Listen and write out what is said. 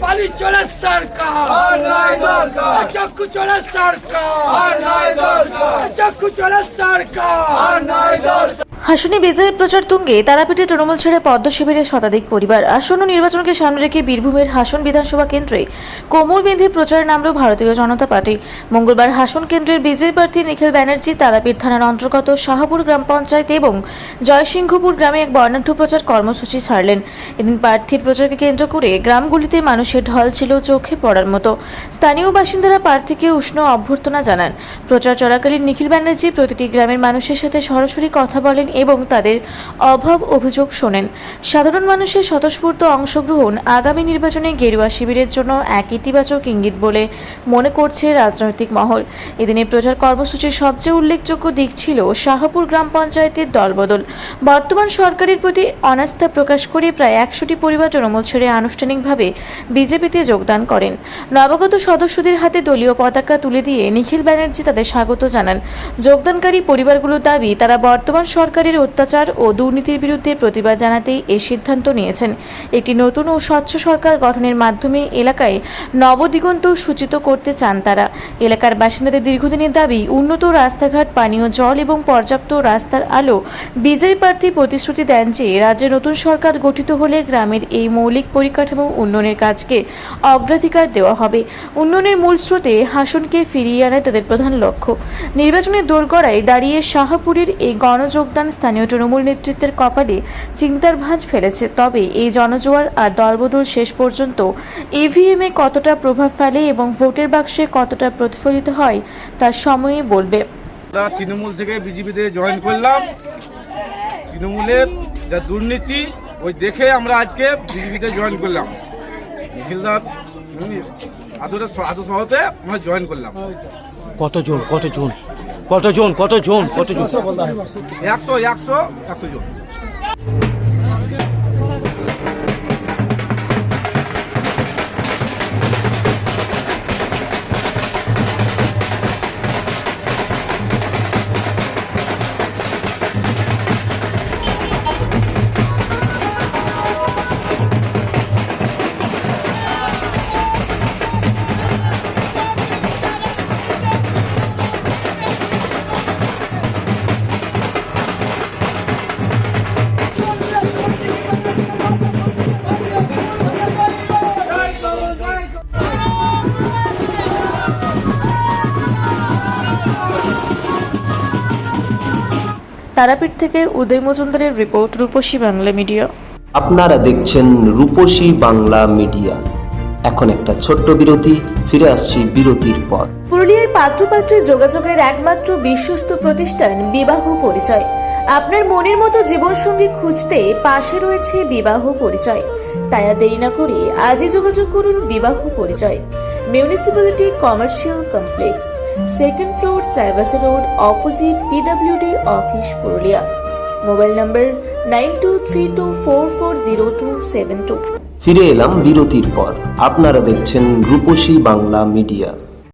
পানি চলে সরকার চক্ষু চলে সরকার চক্ষু চলে সরকার। হাসুনি বিজয়ের প্রচার তুঙ্গে তারাপীঠে তৃণমূল ছেড়ে পদ্ম শিবিরের শতাধিক পরিবার। আসন্ন নির্বাচনকে সামনে রেখে বীরভূমের হাসন বিধানসভা কেন্দ্রে কোমর বেঁধে প্রচারে নামল ভারতীয় জনতা পার্টি। মঙ্গলবার হাসন কেন্দ্রের বিজেপি প্রার্থী নিখিল ব্যানার্জি তারাপীঠ থানার অন্তর্গত শাহপুর গ্রাম পঞ্চায়েত এবং জয়সিংহপুর গ্রামে এক বর্ণাঢ্য প্রচার কর্মসূচি ছাড়লেন। এদিন প্রার্থীর প্রচারকে কেন্দ্র করে গ্রামগুলিতে মানুষের ঢল ছিল চোখে পড়ার মতো। স্থানীয় বাসিন্দারা প্রার্থীকে উষ্ণ অভ্যর্থনা জানান। প্রচার চলাকালীন নিখিল ব্যানার্জি প্রতিটি গ্রামের মানুষের সাথে সরাসরি কথা বলেন এবং তাদের অভাব অভিযোগ শোনেন। সাধারণ মানুষের স্বতঃস্ফূর্ত অংশগ্রহণ আগামী নির্বাচনে গেরুয়া শিবিরের জন্য এক ইতিবাচক ইঙ্গিত বলে মনে করছে রাজনৈতিক মহল। এদিনের প্রচার কর্মসূচির সবচেয়ে উল্লেখযোগ্য দিক ছিল শাহপুর গ্রাম পঞ্চায়েতের দলবদল। বর্তমান সরকারের প্রতি অনাস্থা প্রকাশ করে প্রায় 100টি পরিবার তৃণমূল ছেড়ে আনুষ্ঠানিকভাবে বিজেপিতে যোগদান করেন। নবাগত সদস্যদের হাতে দলীয় পতাকা তুলে দিয়ে নিখিল ব্যানার্জি তাদের স্বাগত জানান। যোগদানকারী পরিবারগুলোর দাবি, তারা বর্তমান সরকারের অত্যাচার ও দুর্নীতির বিরুদ্ধে প্রতিবাদ জানাতেই এই সিদ্ধান্ত নিয়েছেন। একটি নতুন ও স্বচ্ছ সরকার গঠনের মাধ্যমে এলাকায় নবদিগন্ত সূচিত করতে চান তারা। এলাকার বাসিন্দাদের দীর্ঘদিনের দাবি উন্নত রাস্তাঘাট, পানীয় জল এবং পর্যাপ্ত রাস্তার আলো। বিজেপি প্রার্থী প্রতিশ্রুতি দেন যে রাজ্যে নতুন সরকার গঠিত হলে গ্রামের এই মৌলিক পরিকাঠামো উন্নয়নের কাজকে অগ্রাধিকার দেওয়া হবে। উন্নয়নের মূল স্রোতে হাসনকে ফিরিয়ে আনায় তাদের প্রধান লক্ষ্য। নির্বাচনের দোরগোড়ায় দাঁড়িয়ে শাহপুরের এই গণযোগদান স্থানীয় তৃণমূল নেতৃত্বের কপালে চিন্তার ভাঁজ ফেলেছে। তবে এই জনজোয়ার আর দলবদল শেষ পর্যন্ত ইভিএমে কতটা প্রভাব ফেলে এবং ভোটের বাক্সে কতটা প্রতিফলিত হয় তার সময়ই বলবে। তৃণমূল থেকে বিজেপিতে জয়েন করলাম। তৃণমূলের যা দুর্নীতি ওই দেখে আমরা আজকে বিজেপিতে জয়েন করলাম। নিখিলদার আদর্শতে আমরা জয়েন করলাম। কতজন 100 জন। তারাপীঠ থেকে উদয় মজুমদারের রিপোর্ট, রূপসী বাংলা মিডিয়া। আপনারা দেখছেন রূপসী বাংলা মিডিয়া। এখন একটা ছোট্ট বিরতি, ফিরে আসছি বিরতির পর। পুরুলিয়ায় পাত্রপাত্রী যোগাযোগের একমাত্র বিশ্বস্ত প্রতিষ্ঠান বিবাহ পরিচয়। আপনার মনের মতো জীবনসঙ্গী খুঁজতে পাশে রয়েছে বিবাহ পরিচয়। তাই আর দেরি না করে আজই যোগাযোগ করুন বিবাহ পরিচয়। Municipality commercial complex, 2nd floor, Chaibasa road, opposite PWD office, Purulia. Mobile নম্বর 9232440272। ফিরে এলাম বিরতির পর। আপনারা দেখছেন রূপসী বাংলা মিডিয়া।